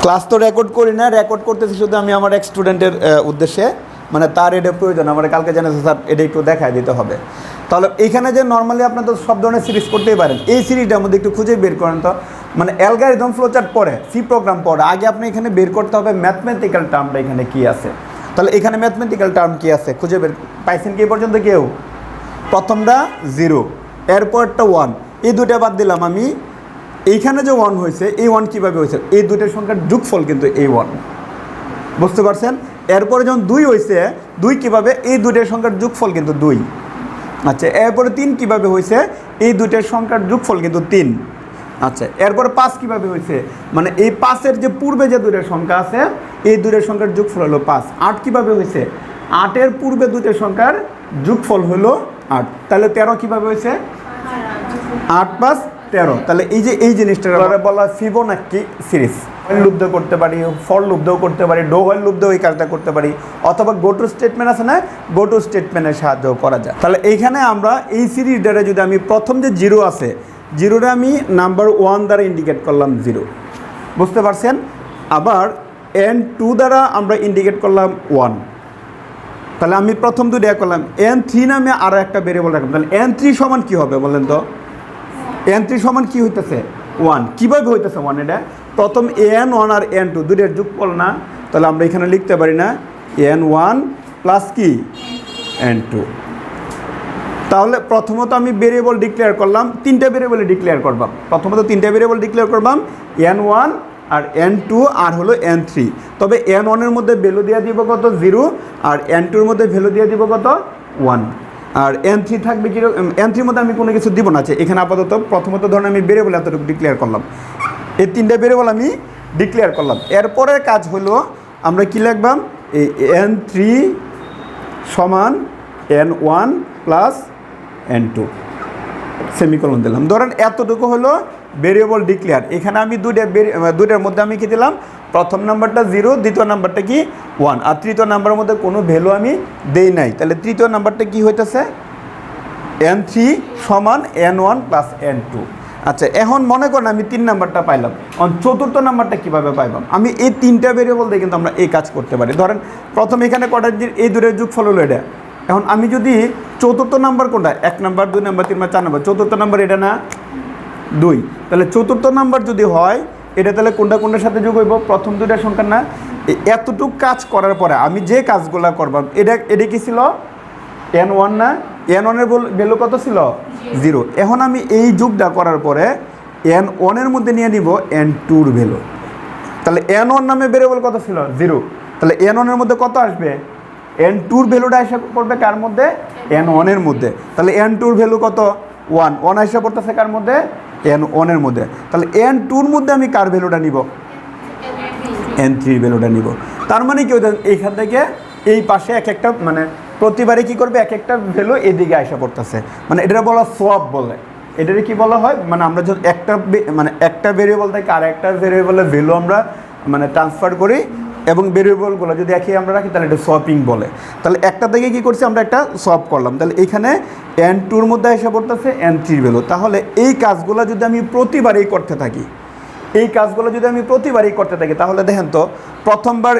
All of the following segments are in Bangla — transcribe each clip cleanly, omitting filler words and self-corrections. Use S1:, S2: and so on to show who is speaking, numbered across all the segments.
S1: ক্লাস তো রেকর্ড করি না, রেকর্ড করতেছি শুধু আমি আমার এক স্টুডেন্টের উদ্দেশ্যে, মানে তার এটা প্রয়োজন, আমার কালকে জানাচ্ছে স্যার এটা একটু দেখায় দিতে হবে। তাহলে এইখানে যে নর্মালি আপনার তো সব ধরনের সিরিজ করতেই পারেন, এই সিরিজটার মধ্যে একটু খুঁজে বের করেন তো, মানে অ্যালগরিদম ফ্লোচার্ট পরে সি প্রোগ্রাম পরে আগে আপনি এখানে বের করতে হবে ম্যাথমেটিক্যাল টার্মটা এখানে কী আছে। তাহলে এখানে ম্যাথমেটিক্যাল টার্ম কী আছে খুঁজে বের পাইছেন কি পর্যন্ত কেউ? প্রথমটা 0, এরপরটা 1, এই দুটা বাদ দিলাম আমি। এইখানে যে 1 হয়েছে, এই 1 কীভাবে হয়েছে? এই দুটোর সংখ্যার যোগফল কিন্তু এই 1, বুঝতে পারছেন? এরপরে যখন 2 হয়েছে, 2 কীভাবে? এই দুটোর সংখ্যার যোগফল কিন্তু 2। আচ্ছা, এরপরে 3 কীভাবে হয়েছে? এই দুটোর সংখ্যার যোগফল কিন্তু 3। আচ্ছা, এরপরে 5 কীভাবে হয়েছে? মানে এই 5-এর যে পূর্বে যে দুটোর সংখ্যা আছে, এই দুটোর সংখ্যার যোগফল হলো 5। 8 কীভাবে হয়েছে? 8-এর পূর্বে দুটোর সংখ্যার যোগফল হলো 8। তাহলে 13 কীভাবে হয়েছে? 8 + 13। তাহলে এই জিনিসটা বলা ফিবোনাক্সি সিরিজ। লুপ দিয়েও করতে পারি, ফর লুপ দিয়েও করতে পারি, ডো হোয়াইল লুপ দিয়েও এই কাজটা করতে পারি, অথবা গো টু স্টেটমেন্ট আছে না, গো টু স্টেটমেন্টের সাহায্যও করা যায়। তাহলে এইখানে আমরা এই সিরিজটারে যদি আমি প্রথম যে 0 আছে, 0টা আমি নাম্বার 1 দ্বারা ইন্ডিকেট করলাম 0, বুঝতে পারছেন? আবার n2 দ্বারা আমরা ইন্ডিকেট করলাম 1। তাহলে আমি প্রথম দুটো করলাম। n3 নামে আরও একটা ভেরিয়েবল রাখলাম। তাহলে n3 সমান কী হবে বলেন তো? n3 সমান কী হইতেছে? 1। কীভাবে হইতেছে 1? এটা প্রথম n1 আর n2 দুটোর যোগফল না? তাহলে আমরা এখানে লিখতে পারি না n1 প্লাস কি n2। তাহলে প্রথমত আমি ভেরিয়েবল ডিক্লেয়ার করলাম, 3টা ভেরিয়েবলে ডিক্লেয়ার করবাম। প্রথমত 3টা ভেরিয়েবল ডিক্লেয়ার করবাম, n1 আর n2 আর হলো n3। তবে n1-এর মধ্যে ভ্যালু দিয়ে দিব কত? 0। আর n2-এর মধ্যে ভ্যালু দিয়ে দিব কত? 1। আর n3 থাকবে কি? n3-র মধ্যে আমি কোনো কিছু দিব না। এখানে আপাতত প্রথমত ধরুন আমি ভেরিয়েবল এতটুকু ডিক্লেয়ার করলাম, এই 3টা ভেরিয়েবল আমি ডিক্লেয়ার করলাম। এরপরের কাজ হলো আমরা কি লিখবাম? এই n3 সমান n1 প্লাস n2 সেমিকোলন দিলাম। ধরেন এতটুকু হলো ভেরিয়েবল ডিক্লেয়ার। এখানে আমি দুইটার মধ্যে আমি কি দিলাম? প্রথম নাম্বারটা 0, দ্বিতীয় নাম্বারটা কি 1, আর তৃতীয় নাম্বারের মধ্যে কোনো ভ্যালু আমি দেই নাই। তাহলে তৃতীয় নাম্বারটা কি হইতেছে? n3 সমান n1 প্লাস n2। আচ্ছা, এখন মনে করেন আমি 3 নাম্বারটা পাইলাম, চতুর্থ নাম্বারটা কীভাবে পাইলাম? আমি এই 3টা ভেরিয়েবল দিয়ে কিন্তু আমরা এই কাজ করতে পারি। ধরেন প্রথম এখানে কটা, এই দুটোর যোগফল হলো এটা। এখন আমি যদি চতুর্থ নাম্বার কোনটা? 1 নাম্বার, 2 নাম্বার, 3 নাম্বার, 4 নাম্বার, চতুর্থ নাম্বার এটা না 2। তাহলে চতুর্থ নাম্বার যদি হয় এটা, তাহলে কোনটার সাথে যোগ হইব? প্রথম দুইটার সংখ্যা না? এতটুক কাজ করার পরে আমি যে কাজগুলো করবাম, এটা কি ছিল? n1 না? n1-এর ভ্যালু কত ছিল? 0। এখন আমি এই যোগটা করার পরে n1-এর মধ্যে নিয়ে নিব n2-র ভ্যালু। তাহলে n1 নামে ভেরিয়েবল কত ছিল? 0। তাহলে n1-এর মধ্যে কত আসবে? n2-র ভ্যালুটা এসে পড়বে কার মধ্যে? n1-এর মধ্যে। তাহলে n2-র ভ্যালু কত? 1 এসে পড়তেছে কার মধ্যে? n1-এর মধ্যে। তাহলে n2-র মধ্যে আমি কার ভ্যালুটা নিব? n3-র ভ্যালুটা নিব। তার মানে কি, এইখান থেকে এই পাশে এক একটা, মানে প্রতিবারে কি করবে? এক একটা ভ্যালু এদিকে এসে পড়তেছে। মানে এটা বলা সোয়াপ বলে। এটারে কি বলা হয়? মানে আমরা যদি একটা ভেরিয়েবল থেকে আর একটা ভেরিয়েবলের ভ্যালু আমরা ট্রান্সফার করি এবং ভেরিয়েবলগুলো যদি একই আমরা রাখি, তাহলে এটা সোয়াপিং বলে। তাহলে একটা থেকে কি করছি? আমরা একটা সোয়াপ করলাম। তাহলে এইখানে n2-র মধ্যে এসে পড়তেছে n3-র ভ্যালু। তাহলে এই কাজগুলো যদি আমি প্রতিবারই করতে থাকি, তাহলে দেখেন তো প্রথমবার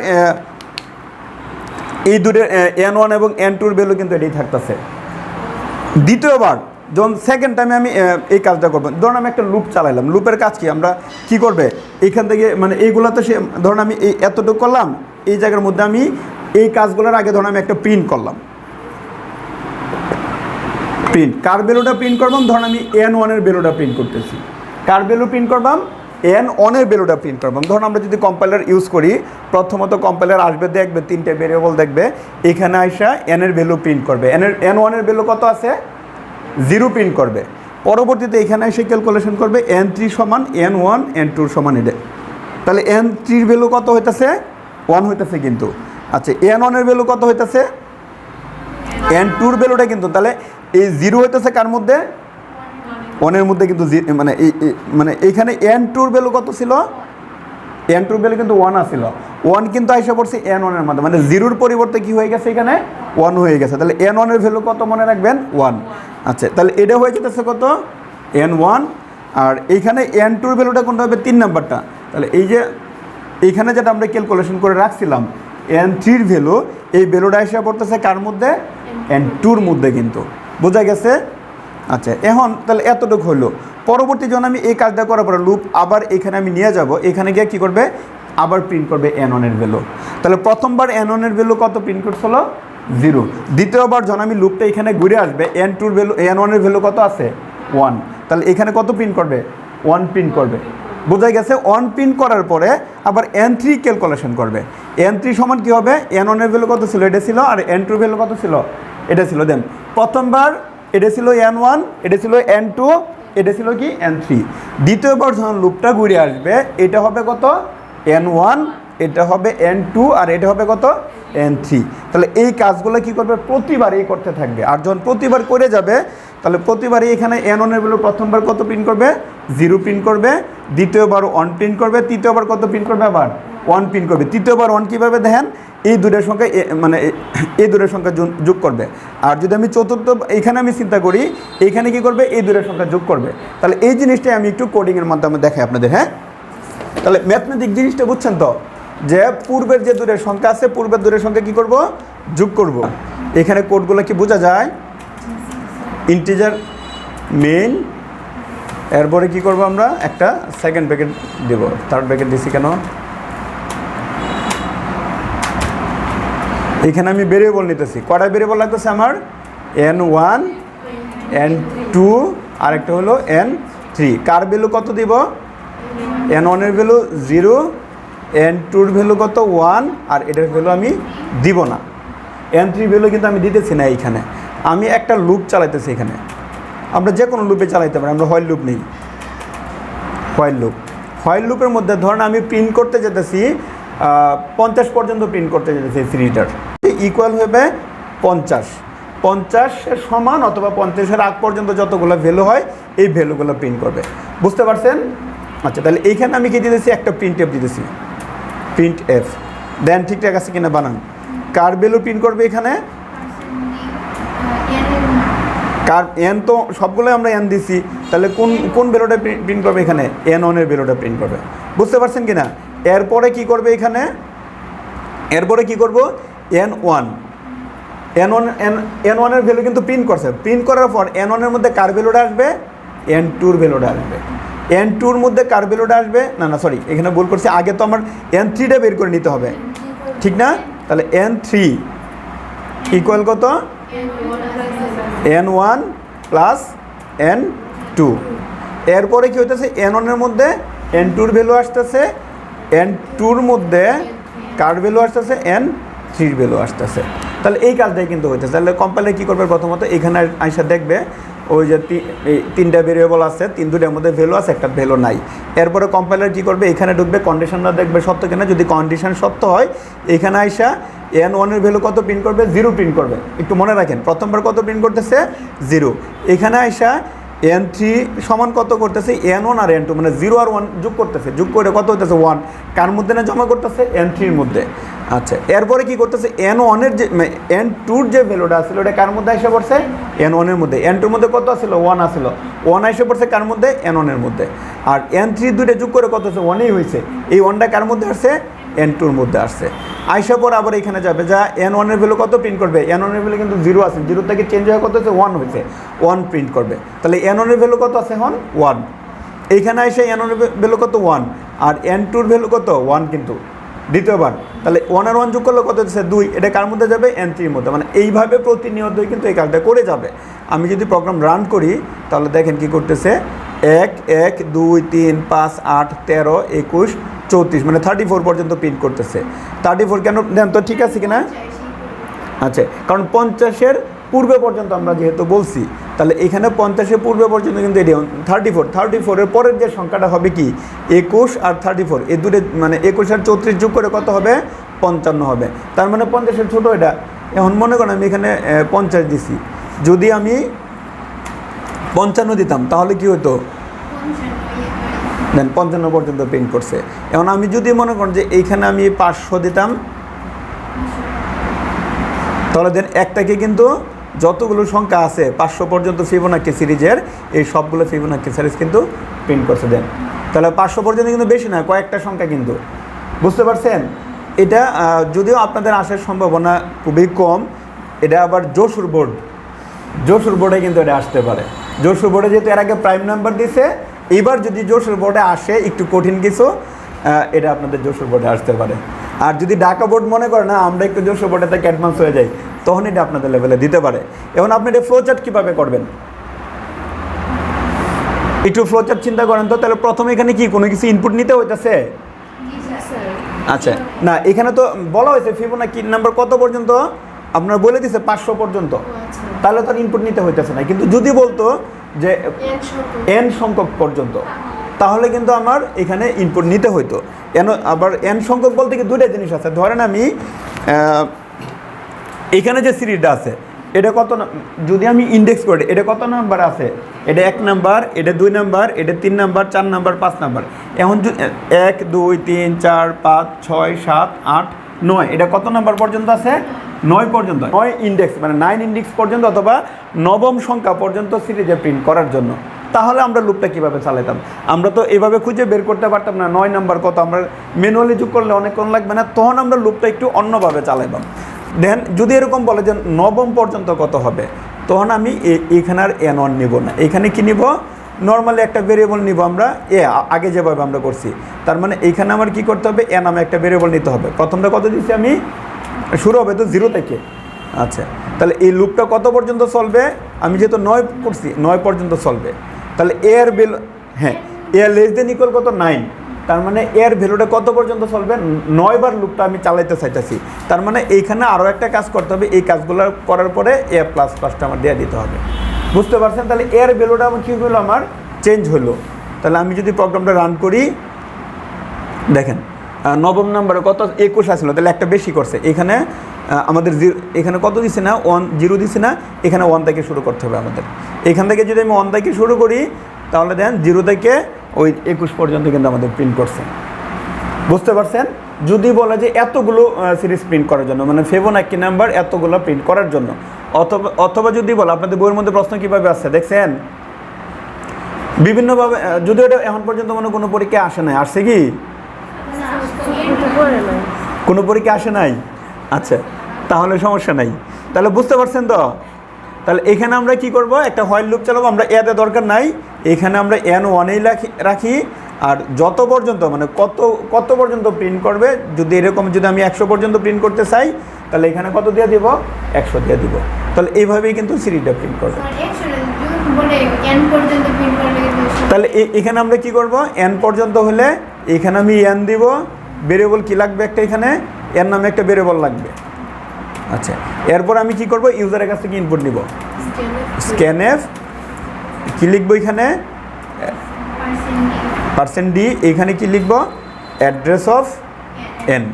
S1: এই দুটো n1 এবং n2-র ভ্যালু কিন্তু এটাই থাকতেছে। দ্বিতীয়বার যখন সেকেন্ড টাইমে আমি এই কাজটা করবো, ধরুন আমি একটা লুপ চালাইলাম। লুপের কাজ কি? আমরা কি করবে? এইখান থেকে এইগুলো তো ধরুন আমি এই এতটুকু করলাম, এই জায়গার মধ্যে আমি এই কাজগুলোর আগে ধরুন আমি একটা প্রিন্ট করলাম। কার ভ্যালুটা প্রিন্ট করবাম? ধরুন আমি n1-এর ভ্যালুটা প্রিন্ট করতেছি। কার ভ্যালু প্রিন্ট করবাম? n1-এর ভ্যালুটা প্রিন্ট করবাম। ধরুন আমরা যদি কম্পাইলার ইউজ করি, প্রথমত কম্পাইলার আসবে, দেখবে 3টে ভেরিয়েবল দেখবে, এখানে আইসা n-এর ভ্যালু প্রিন্ট করবে। n1-এর ভ্যালু কত আছে? 0 প্রিন্ট করবে। পরবর্তীতে এখানে এসে ক্যালকুলেশন করবে n3 সমান n1, n2 সমান এটা। তাহলে n3-র ভ্যালু কত হইতেছে? 1 হইতেছে কিন্তু। আচ্ছা, n1-এর ভ্যালু কত হইতেছে? n2-র ভ্যালুটা কিন্তু, তাহলে এই 0 হইতেছে কার মধ্যে? 1-এর মধ্যে কিন্তু। এইখানে n2-র ভ্যালু কত ছিল? n2-র ভ্যালু কিন্তু 1 আসছিল। 1 কিন্তু আইসা পড়ছে n1-এর মধ্যে, 0-র পরিবর্তে কি হয়ে গেছে? এখানে 1 হয়ে গেছে। তাহলে n1-এর ভ্যালু কত মনে রাখবেন? 1। আচ্ছা, তাহলে এটা হয়ে যেতেছে কত? n1। আর এইখানে n2-র ভ্যালুটা কোনটা হবে? 3 নাম্বারটা। তাহলে এই যে এইখানে যেটা আমরা ক্যালকুলেশন করে রাখছিলাম N3 ভ্যালু, এই ভ্যালুটা এসে পড়তেছে কার মধ্যে? N2 মধ্যে কিন্তু। বোঝা গেছে? আচ্ছা, এখন তাহলে এতটুকু হলো। পরবর্তী যখন আমি এই কাজটা করার পরে লুপ আবার এখানে আমি নিয়ে যাব, এখানে গিয়ে কী করবে? আবার প্রিন্ট করবে N1 এর ভ্যালু। তাহলে প্রথমবার N1 এর ভ্যালু কত প্রিন্ট করছিল? 0। দ্বিতীয়বার যখন আমি লুপটা এখানে ঘুরে আসবে, N2 ভ্যালু, N1 এর ভ্যালু কত আছে? 1। তাহলে এখানে কত প্রিন্ট করবে? 1 প্রিন্ট করবে। বোঝা গেছে? 1 প্রিন্ট করার পরে আবার N3 ক্যালকুলেশন করবে। N3 সমান কী হবে? N1 এর ভ্যালু কত ছিল? এটা ছিল। আর N2 এর ভ্যালু কত ছিল? এটা ছিল। দেন প্রথমবার এটা ছিল N1, এটা ছিল N2, এটা ছিল কি? N3। দ্বিতীয়বার যখন লুপটা ঘুরে আসবে, এটা হবে কত? N1, এটা হবে N2, আর এটা হবে কত? N3। তাহলে এই কাজগুলো কি করবে? প্রতিবারই করতে থাকবে। আর যখন প্রতিবার করে যাবে, তাহলে প্রতিবারই এখানে N1 এর ভ্যালু প্রথমবার কত প্রিন্ট করবে? 0 প্রিন্ট করবে। দ্বিতীয়বার 1 প্রিন্ট করবে। তৃতীয়বার কত প্রিন্ট করবে? আবার 1 প্রিন্ট করবে। তৃতীয়বার 1 কীভাবে দেখেন? এই দুটোর সংখ্যা মানে এই দুটোর সংখ্যা যোগ করবে। আর যদি আমি চতুর্থ এখানে আমি চিন্তা করি, এইখানে কি করবে? এই দুটোর সংখ্যা যোগ করবে। তাহলে এই জিনিসটাই আমি একটু কোডিংয়ের মাধ্যমে দেখাই আপনাদের। হ্যাঁ, তাহলে ম্যাথমেটিক জিনিসটা বুঝছেন তো, যে পূর্বের যে দুটোর সংখ্যা আছে, পূর্বের দুটোর সংখ্যা কী করব? যোগ করব। এখানে কোডগুলো কি বোঝা যায়? ইন্টিজার মেইন, এরপরে কি করব আমরা? একটা সেকেন্ড ব্র্যাকেট দেব। থার্ড ব্র্যাকেট দিছি কেন? এখানে আমি ভেরিয়েবল নিতেছি। কয়টা ভেরিয়েবল লাগতেছে আমার? N1, N2, আরেকটা হলো N3। কার ভ্যালু কত দিব? N1 এর ভ্যালু 0, N2 এর ভ্যালু কত? 1, আর এটার ভ্যালু আমি দিব না। N3 ভ্যালু কিন্তু আমি দিতেছি না। এইখানে আমি একটা লুপ চালাইতেছি। এখানে আমরা যে কোনো লুপে চালাইতে পারি। আমরা হোয়াইল লুপ নেই, হোয়াইল লুপের মধ্যে ধরেন আমি প্রিন্ট করতে যেতেছি 50 পর্যন্ত প্রিন্ট করতে যেতেছি। এই সিরিজটার ইকুয়াল হবে 50, 50-এর সমান অথবা 50-এর আগ পর্যন্ত যতগুলো ভ্যালু হয়, এই ভ্যালুগুলো প্রিন্ট করবে। বুঝতে পারছেন? আচ্ছা, তাহলে এইখানে আমি কি দিতেছি? একটা প্রিন্ট এফ দিতেছি, প্রিন্ট এফ। দেন ঠিকঠাক আছে কিনা বানান। কার ভ্যালু প্রিন্ট করবে এখানে? কার এন তো সবগুলোই আমরা এন দিছি। তাহলে কোন ভ্যালুটা প্রিন্ট করবে এখানে? N1 এর ভ্যালুটা প্রিন্ট করবে। বুঝতে পারছেন কিনা? এরপরে কি করবে এখানে? এরপরে কি করব? N1 এর ভ্যালু কিন্তু প্রিন্ট করছে। প্রিন্ট করার পর N1 এর মধ্যে কার ভ্যালুটা আসবে? N2 এর ভ্যালুটা আসবে। N2 এর মধ্যে কার ভ্যালুটা আসবে? না সরি, এখানে ভুল করছি। আগে তো আমার N3টা বের করে নিতে হবে, ঠিক না? তাহলে N3 ইকুয়াল কত? N1 plus N2। এরপরে কী হইতেছে? N1 এর মধ্যে N2 এর ভ্যালু আসতেছে, N2 এর মধ্যে কার ভ্যালু আসতেছে? N3 এর ভ্যালু আসতেছে। তাহলে এই কাজটাই কিন্তু হইতেছে। তাহলে কম্পাইলার কী করবে? প্রথমত এখানে আইসা দেখবে ওই যে তিনটা ভেরিয়েবল আছে, দুটার মধ্যে ভ্যালু আছে, একটা ভ্যালু নাই। এরপরে কম্পাইলার কী করবে? এখানে ঢুকবে, কন্ডিশনটা দেখবে সত্য কিনা। যদি কন্ডিশন সত্য হয়, এখানে আইসা N1 এর ভ্যালু কত প্রিন্ট করবে? 0 প্রিন্ট করবে। একটু মনে রাখেন, প্রথমবার কত প্রিন্ট করতেছে? 0। এখানে আইসা N3 সমান কত করতেছে? N1 আর N2, মানে 0 আর 1 যোগ করতেছে। যোগ করে কত হইতেছে? 1। কার মধ্যে না জমা করতেছে? N3 এর মধ্যে। আচ্ছা, এরপরে কি করতেছে? N1 এর যে N2 এর যে ভ্যালুটা আসছিল, ওটা কার মধ্যে এসে পড়ছে? N1 এর মধ্যে। N2 এর মধ্যে কত আসছিল? 1 আসছিল। 1 এসে পড়ছে কার মধ্যে? N1 এর মধ্যে। আর N3 দুইটা যোগ করে কত হচ্ছে? 1ই হয়েছে। এই 1টা কার মধ্যে আসছে? N2 এর মধ্যে আসছে। আইসা পর আবার এখানে যাবে, যা N1 এর ভ্যালু কত প্রিন্ট করবে? N1 এর ভ্যালু কিন্তু 0 আছে। 0 থেকে চেঞ্জ হয়ে কত হচ্ছে? 1 হয়েছে। 1 প্রিন্ট করবে। তাহলে N1 এর ভ্যালু কত আছে এখন? 1। এইখানে এসে N1 এর ভ্যালু কত? 1। আর N2 এর ভ্যালু কত? 1 কিন্তু দ্বিতীয়বার। তাহলে 1 আর 1 যোগ করলে কত হচ্ছে? 2। এটা কার মধ্যে যাবে? N3 এর মধ্যে। মানে এইভাবে প্রতিনিয়তই কিন্তু এই কাজটা করে যাবে। আমি যদি প্রোগ্রাম রান করি, তাহলে দেখেন কি করতেছে। 1, 1, 2, 3, 5, 8, 13, 21, 34, মানে 34 পর্যন্ত প্রিন্ট করতেছে। 34 কেন দেন তো? ঠিক আছে কিনা? আচ্ছা, কারণ 50-এর পূর্বে পর্যন্ত আমরা যেহেতু বলছি, তাহলে এখানে 50-এর পূর্বে পর্যন্ত কিন্তু এটি 34-এর পরের যে সংখ্যাটা হবে কি? 21 আর 34, এই দুটো মানে 21 আর 34 যোগ করে কত হবে? 55 হবে। তার মানে 50-এর ছোটো এটা। এখন মনে করেন আমি এখানে 50 দিছি, যদি আমি 55 দিতাম তাহলে কি হতো? দেন 55 পর্যন্ত প্রিন্ট করছে। এখন আমি যদি মনে করেন যে এইখানে আমি 500 দিতাম, তাহলে দেন একটাকে কিন্তু যতগুলো সংখ্যা আছে 500 পর্যন্ত ফিবোনাকি সিরিজের, এই সবগুলো ফিবোনাকি সিরিজ কিন্তু প্রিন্ট করছে। দেন তাহলে 500 পর্যন্ত কিন্তু বেশি না, কয়েকটা সংখ্যা কিন্তু বুঝতে পারছেন? এটা যদিও আপনাদের আসার সম্ভাবনা খুবই কম, এটা আবার যশোর বোর্ডে কিন্তু এটা আসতে পারে। যশোর বোর্ডে যেহেতু এর আগে প্রাইম নাম্বার দিছে, এবার যদি যশোর বোর্ডে আসে একটু কঠিন কিছু, এটা আপনাদের যশোর বোর্ডে আসতে পারে। আর যদি ঢাকা বোর্ড মনে করে না আমরা একটু যশোর বোর্ডে থেকে অ্যাডভান্স হয়ে যাই, তখন এটা আপনাদের লেভেলে দিতে পারে। এখন আপনি এটা ফ্লো চার্ট কীভাবে করবেন, একটু ফ্লো চার্ট চিন্তা করেন তো। তাহলে প্রথমে এখানে কি কোনো কিছু ইনপুট নিতে হইতেছে? আচ্ছা, না এখানে তো বলা হয়েছে ফিবোনাকি নাম্বার কত পর্যন্ত, আপনার বলে দিছে 500 পর্যন্ত, তাহলে তো ইনপুট নিতে হইতেছে না। কিন্তু যদি বলতো যে n সংখ্যক পর্যন্ত, তাহলে কিন্তু আমার এখানে ইনপুট নিতে হইতো। আবার n সংখ্যক বলতে কি দুইটা জিনিস আছে। ধরেন আমি এখানে যে সিরিজটা আছে এটা কত, যদি আমি ইন্ডেক্স করি এটা কত নাম্বার আছে, এটা 1 নাম্বার, এটা 2 নাম্বার, এটা 3 নাম্বার, 4 নাম্বার, 5 নাম্বার। এখন 1 2 3 4 5 6 7 8 9, এটা কত নাম্বার পর্যন্ত আছে? 9 পর্যন্ত। 9 ইন্ডেক্স মানে 9 ইন্ডেক্স পর্যন্ত অথবা নবম সংখ্যা পর্যন্ত সিরিজে প্রিন্ট করার জন্য। তাহলে আমরা লুপটা কীভাবে চালাতাম? আমরা তো এভাবে খুঁজে বের করতে পারতাম না 9 নাম্বার কত, আমরা ম্যানুয়ালি যোগ করলে অনেকক্ষণ লাগবে না, তখন আমরা লুপটা একটু অন্যভাবে চালাইতাম। দেন যদি এরকম বলে যে নবম পর্যন্ত কত হবে, তখন আমি এখানে আর n1 নিব না, এখানে কি নিব, নর্মালি একটা ভেরিয়েবল নিব আমরা, আগে যেভাবে আমরা করছি। তার মানে এইখানে আমার কি করতে হবে, এ নামে একটা ভেরিয়েবল নিতে হবে। প্রথমটা কত দিচ্ছি আমি, শুরু হবে তো 0 থেকে। আচ্ছা, তাহলে এই লুপটা কত পর্যন্ত চলবে, আমি যেহেতু 9 করছি 9 পর্যন্ত চলবে। তাহলে এর ভ্যালু, হ্যাঁ এর লেস দেন ইকুয়াল কত 9, তার মানে এর ভ্যালুটা কত পর্যন্ত চলবে, 9 বার লুপটা আমি চালাইতে চাইতেছি। তার মানে এইখানে আরও একটা কাজ করতে হবে, এই কাজগুলো করার পরে এ প্লাস প্লাসটা আমার দিয়ে দিতে হবে। বুঝতে পারছেন? তাহলে এর ভ্যালুটা আমার কী হলো, আমার চেঞ্জ হলো। তাহলে আমি যদি প্রোগ্রামটা রান করি, দেখেন নবম নাম্বারে কত 21 আসলো, তাহলে একটা বেশি করছে। এখানে আমাদের এখানে কত দিছে না, 0 দিছে না, এখানে 1 থেকে শুরু করতে হবে আমাদের। এখান থেকে যদি আমি 1 থেকে শুরু করি, তাহলে দেখেন 0 থেকে ওই 21 পর্যন্ত কিন্তু আমাদের প্রিন্ট করছে। বুঝতে পারছেন? যদি বলে যে এতগুলো সিরিজ প্রিন্ট করার জন্য, মানে ফিবোনাকি নাম্বার এতগুলো প্রিন্ট করার জন্য, অথবা যদি বলে আপনাদের বইয়ের মধ্যে প্রশ্ন কীভাবে আসছে দেখছেন বিভিন্নভাবে, যদিও এটা এখন পর্যন্ত কোনো পরীক্ষা আসে নাই, আসছে কি কোনো পরীক্ষা আসে নাই? আচ্ছা, তাহলে সমস্যা নাই। তাহলে বুঝতে পারছেন তো? তাহলে এখানে আমরা কি করব, একটা হোয়াইল লুপ চালাবো। আমরা এতে দরকার নাই, এখানে আমরা n1-এই রাখি। আর যত পর্যন্ত মানে কত পর্যন্ত প্রিন্ট করবে, যদি এরকম যদি আমি 100 পর্যন্ত প্রিন্ট করতে চাই, তাহলে এখানে কত দিয়ে দিব, 100 দিয়ে দিব। তাহলে এইভাবেই কিন্তু সিরিজটা প্রিন্ট করবে। তাহলে এখানে আমরা কি করব, n পর্যন্ত হলে এখানে আমি n দিব, ভেরিয়েবল কি লাগবে একটা, এখানে n নামে একটা ভেরিয়েবল লাগবে। আচ্ছা, এরপর আমি কি করব, ইউজারের কাছ থেকে ইনপুট নিব, স্ক্যানএফ কি লিখবো, এখানে %d, এখানে কি লিখব, অ্যাড্রেস অফ n।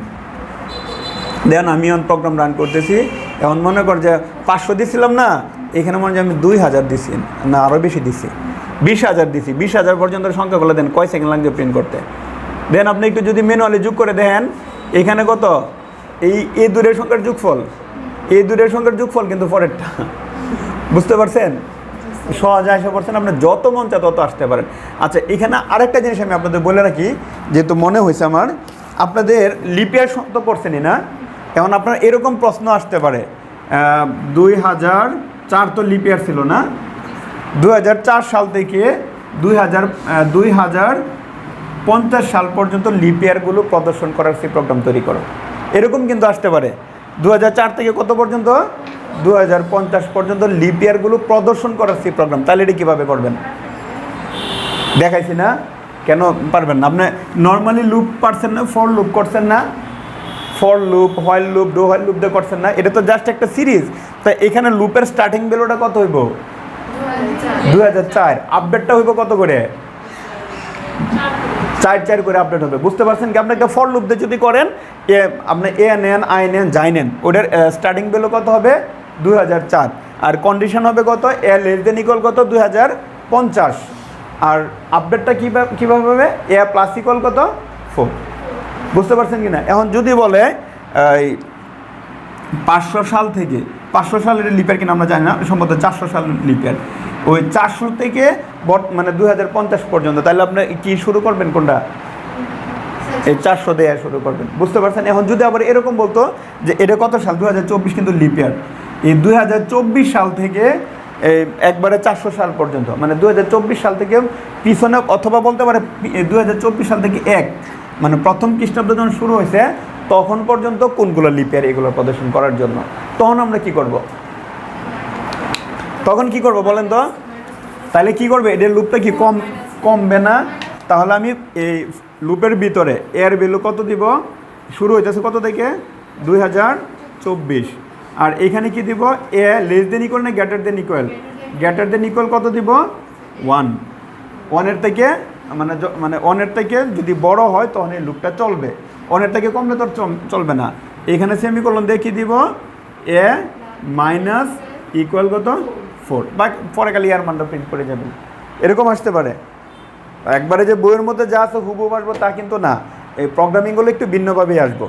S1: দেন আমি প্রোগ্রাম রান করতেছি। এখন মনে কর যে 500 দিছিলাম না, এখানে মনে হয় আমি 2000 দিছি, না আরও বেশি দিছি, 20,000 দিছি। 20,000 পর্যন্ত সংখ্যাগুলো দেন কয় সেকেন্ড লাগবে প্রিন্ট করতে। দেন আপনি একটু যদি ম্যানুয়ালি যোগ করে দেখেন, এখানে কত, এই দূরের সংখ্যার যোগফল, এই দূরের সংখ্যার যোগফল কিন্তু পরেরটা। বুঝতে পারছেন? সহজ 100%, আপনার যত মন চায় তত আসতে পারেন। আচ্ছা, এখানে আরেকটা জিনিস আমি আপনাদের বলে রাখি, যেহেতু মনে হয়েছে আমার, আপনাদের লিপিয়ার তো পড়ছেনই না, এখন আপনার এরকম প্রশ্ন আসতে পারে 2004 তো লিপিয়ার ছিল না, 2004 সাল থেকে 2050 সাল পর্যন্ত লিপিয়ারগুলো প্রদর্শন করার সেই প্রোগ্রাম তৈরি করো, এরকম কিন্তু আসতে পারে। 2004 থেকে কত পর্যন্ত, 2050 পর্যন্ত লিপিয়ারগুলো প্রদর্শন করার সেই প্রোগ্রাম। তাহলে এটা কীভাবে করবেন দেখাইছি না, কেন পারবেন না? আপনি নর্মালি লুপ পারছেন না, ফর লুপ করছেন না, for loop, while loop, do while loop দিয়ে করছেন না, এটা তো জাস্ট একটা সিরিজ। তাই এখানে লুপের স্টার্টিং ভ্যালুটা কত হইব, 2004। আপডেটটা হইব কত করে, 4 করে আপডেট হবে। বুঝতে পারছেন কি? আপনি একটা ফর লুপ দিয়ে যদি করেন, আপনি এ নেন, আই নেন, যাই নেন, ওটার স্টার্টিং ভ্যালু কত হবে, 2004। আর কন্ডিশন হবে কত, এ লেস দেন ইকুয়াল কত, 2050। আর আপডেটটা কীভাবে হবে, এ প্লাস ইকুয়াল কত, 4। বুঝতে পারছেন কি না? এখন যদি বলে 500 সাল থেকে, 500 সালের লিপিয়ার কিনা আমরা জানি না, সম্ভবত 400 সাল লিপিয়ার, ওই 400 থেকে মানে 2050 পর্যন্ত, তাহলে আপনি কি শুরু করবেন কোনটা, এই 400 দেওয়া শুরু করবেন, বুঝতে পারছেন? এখন যদি আবার এরকম বলতো যে এটা কত সাল, 2024 কিন্তু লিপ ইয়ার, এই 2024 সাল থেকে এই একবারে 400 সাল পর্যন্ত, মানে 2024 সাল থেকে পিছনে, অথবা বলতে পারে 2024 সাল থেকে মানে প্রথম খ্রিস্টাব্দ যখন শুরু হয়েছে তখন পর্যন্ত কোনগুলো লিপ ইয়ার এগুলো প্রদর্শন করার জন্য। তখন আমরা কি করব, তখন কি করব বলেন তো? তাহলে কি করবে, এটার লুপটা কি কমবে না? তাহলে আমি এই লুপের ভিতরে এর ভ্যালু কত দিব, শুরু হইতেছে কত থেকে, 2024, আর এখানে কি দিব, এ লেস দেন ইকুয়াল না greater than equal, greater than equal কত দিব, 1 এর থেকে, মানে 1 এর থেকে যদি বড় হয় তখন এই লুপটা চলবে, 1 এর থেকে কমলে তো চলবে না। এখানে সেমিকোলন দিয়ে কি দিব, এ মাইনাস ইকুয়াল কত 4, বা পরে খালি আর মানটা প্রিন্ট করে যাবেন, এরকম আসতে পারে। একবারে যে বইয়ের মধ্যে যা আছে হুবহু আসবো তা কিন্তু না, এই প্রোগ্রামিংগুলো একটু ভিন্নভাবেই আসবো।